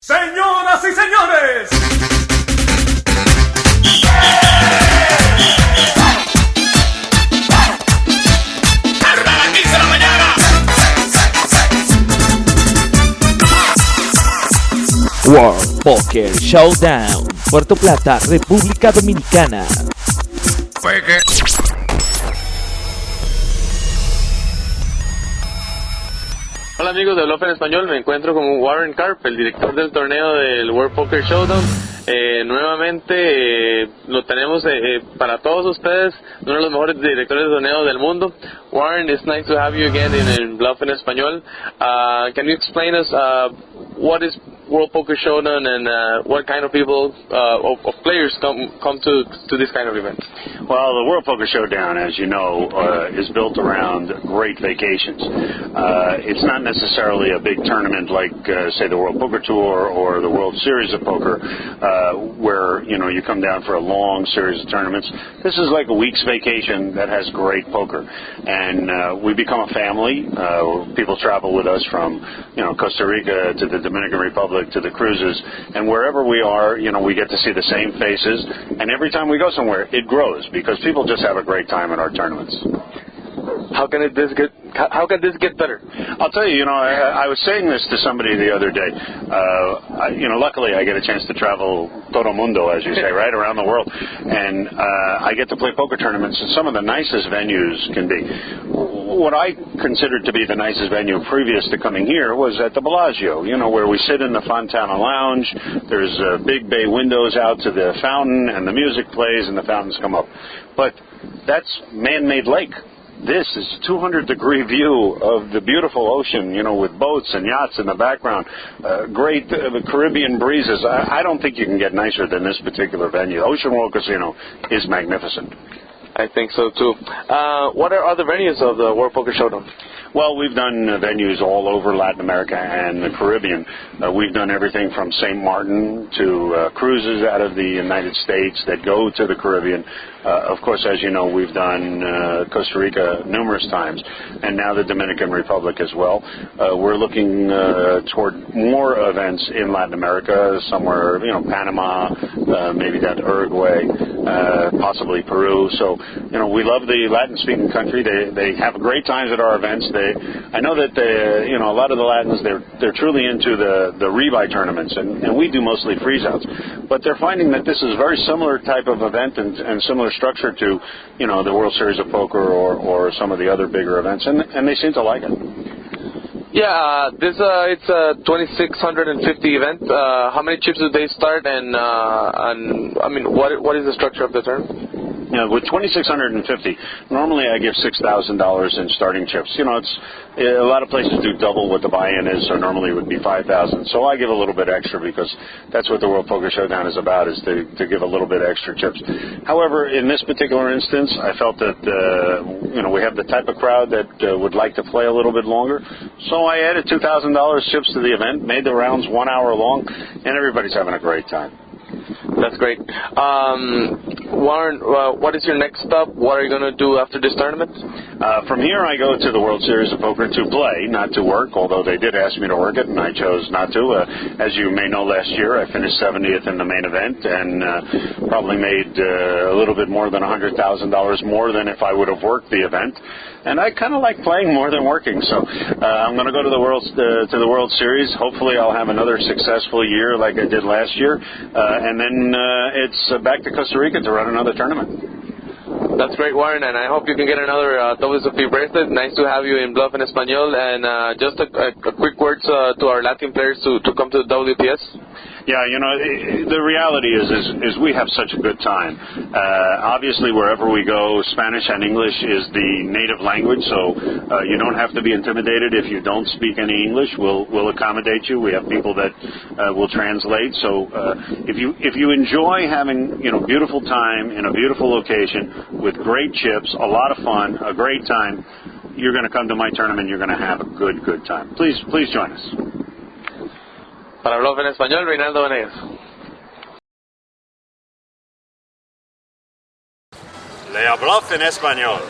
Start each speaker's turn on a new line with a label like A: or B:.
A: Señoras y señores,
B: hasta las 15 de la mañana.
C: World Poker Showdown, Puerto Plata, República Dominicana.
D: Hola amigos de WPS en español, me encuentro con Warren Karp, el director del torneo del World Poker Showdown. Nuevamente lo tenemos para todos ustedes, uno de los mejores directores de torneo del mundo. Warren, it's nice to have you again in Bluff en español. Can you explain us what is World Poker Showdown and what kind of people of players come to this kind of event?
E: Well, the World Poker Showdown, as you know, is built around great vacations. It's not necessarily a big tournament like, say, the World Poker Tour or the World Series of Poker, where, you come down for a long series of tournaments. This is like a week's vacation that has great poker. And we become a family. People travel with us from, Costa Rica to the Dominican Republic to the cruises. And wherever we are, we get to see the same faces. And every time we go somewhere, it grows because people just have a great time at our tournaments.
D: How can this get better?
E: I'll tell you, I was saying this to somebody the other day. Luckily I get a chance to travel todo mundo, as you say, right, around the world. And I get to play poker tournaments in some of the nicest venues can be. What I considered to be the nicest venue previous to coming here was at the Bellagio, where we sit in the Fontana Lounge. There's big bay windows out to the fountain, and the music plays and the fountains come up. But that's man-made lake. This is a 200-degree view of the beautiful ocean, with boats and yachts in the background, great Caribbean breezes. I don't think you can get nicer than this particular venue. Ocean World Casino is magnificent.
D: I think so too. What are other venues of the World Poker Showdown?
E: Well, we've done venues all over Latin America and the Caribbean. We've done everything from St. Martin to cruises out of the United States that go to the Caribbean. Of course, as you know, we've done Costa Rica numerous times, and now the Dominican Republic as well. We're looking toward more events in Latin America, somewhere, Panama, maybe that Uruguay, possibly Peru. So, we love the Latin-speaking country. They have great times at our events. I know that a lot of the Latins, they're truly into the rebuy tournaments, and we do mostly freeze-outs. But they're finding that this is a very similar type of event and similar structure to, the World Series of Poker or some of the other bigger events, and they seem to like it.
D: Yeah, it's a 2,650 event. How many chips do they start, and what is the structure of the tournament?
E: With 2,650, normally I give $6,000 in starting chips. It's a lot of places do double what the buy-in is, so normally it would be $5,000. So I give a little bit extra because that's what the World Poker Showdown is about, is to give a little bit extra chips. However, in this particular instance, I felt that we have the type of crowd that would like to play a little bit longer. So I added $2,000 chips to the event, made the rounds 1 hour long, and everybody's having a great time.
D: That's great. Warren, what is your next stop? What are you going to do after this tournament?
E: From here, I go to the World Series of Poker to play, not to work, although they did ask me to work it, and I chose not to. As you may know, last year I finished 70th in the main event and probably made a little bit more than $100,000 more than if I would have worked the event. And I kind of like playing more than working, so I'm going to go to the World Series. Hopefully, I'll have another successful year like I did last year, and then it's back to Costa Rica to run another tournament.
D: That's great, Warren, and I hope you can get another WSOP bracelet. Nice to have you in Bluff en Español, and just a quick words to our Latin players to come to the WPS.
E: Yeah, the reality is we have such a good time. Obviously, wherever we go, Spanish and English is the native language, so you don't have to be intimidated if you don't speak any English. We'll accommodate you. We have people that will translate. So if you enjoy having beautiful time in a beautiful location with great chips, a lot of fun, a great time, you're going to come to my tournament. You're going to have a good time. Please join us.
D: Para Bluff en Español, Reinaldo Venegas.
F: Lea Bluff en Español.